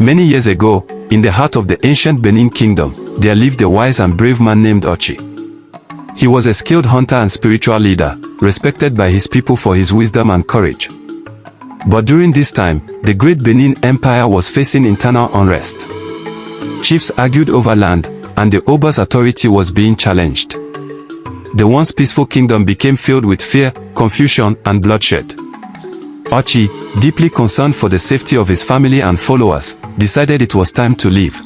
Many years ago, in the heart of the ancient Benin kingdom, there lived a wise and brave man named Auchi. He was a skilled hunter and spiritual leader, respected by his people for his wisdom and courage. But during this time, the great Benin Empire was facing internal unrest. Chiefs argued over land, and the Oba's authority was being challenged. The once peaceful kingdom became filled with fear, confusion, and bloodshed. Auchi, deeply concerned for the safety of his family and followers, decided it was time to leave.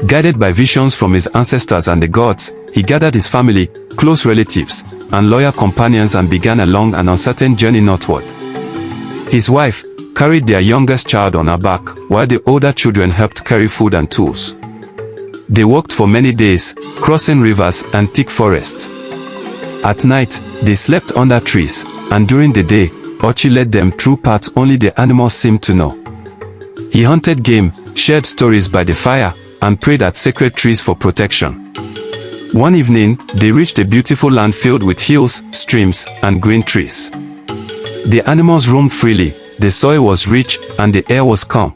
Guided by visions from his ancestors and the gods, he gathered his family, close relatives, and loyal companions and began a long and uncertain journey northward. His wife carried their youngest child on her back, while the older children helped carry food and tools. They walked for many days, crossing rivers and thick forests. At night, they slept under trees, and during the day, Auchi led them through paths only the animals seemed to know. He hunted game, shared stories by the fire, and prayed at sacred trees for protection. One evening, they reached a beautiful land filled with hills, streams, and green trees. The animals roamed freely, the soil was rich, and the air was calm.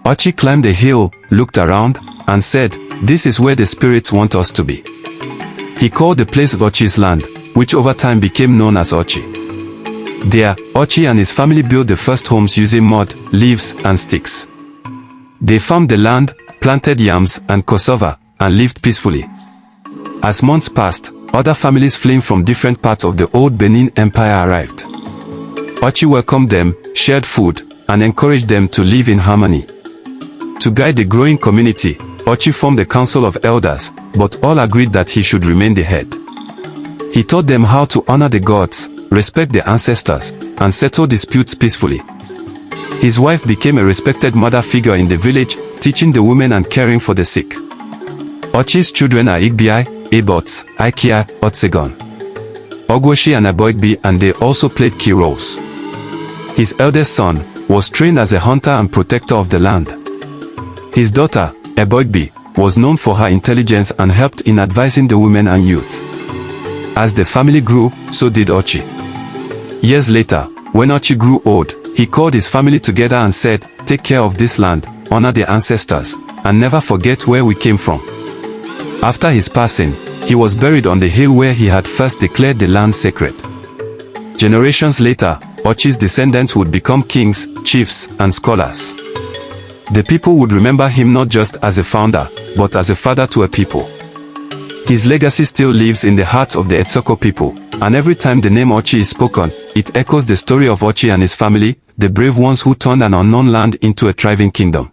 Auchi climbed a hill, looked around, and said, "This is where the spirits want us to be." He called the place Auchi's land, which over time became known as Auchi. There, Auchi and his family built the first homes using mud, leaves, and sticks. They farmed the land, planted yams and cassava, and lived peacefully. As months passed, other families fleeing from different parts of the old Benin Empire arrived. Auchi welcomed them, shared food, and encouraged them to live in harmony. To guide the growing community, Auchi formed a council of elders, but all agreed that he should remain the head. He taught them how to honor the gods, respect the ancestors, and settle disputes peacefully. His wife became a respected mother figure in the village, teaching the women and caring for the sick. Auchi's children are Igbiai, Ebots, Ikia, Otsegon, Ogwoshi and Aboigbi, and they also played key roles. His eldest son was trained as a hunter and protector of the land. His daughter, Aboigbi, was known for her intelligence and helped in advising the women and youth. As the family grew, so did Auchi. Years later, when Auchi grew old, he called his family together and said, "Take care of this land, honor the ancestors, and never forget where we came from." After his passing, he was buried on the hill where he had first declared the land sacred. Generations later, Auchi's descendants would become kings, chiefs, and scholars. The people would remember him not just as a founder, but as a father to a people. His legacy still lives in the hearts of the Etsoko people, and every time the name Auchi is spoken, it echoes the story of Auchi and his family, the brave ones who turned an unknown land into a thriving kingdom.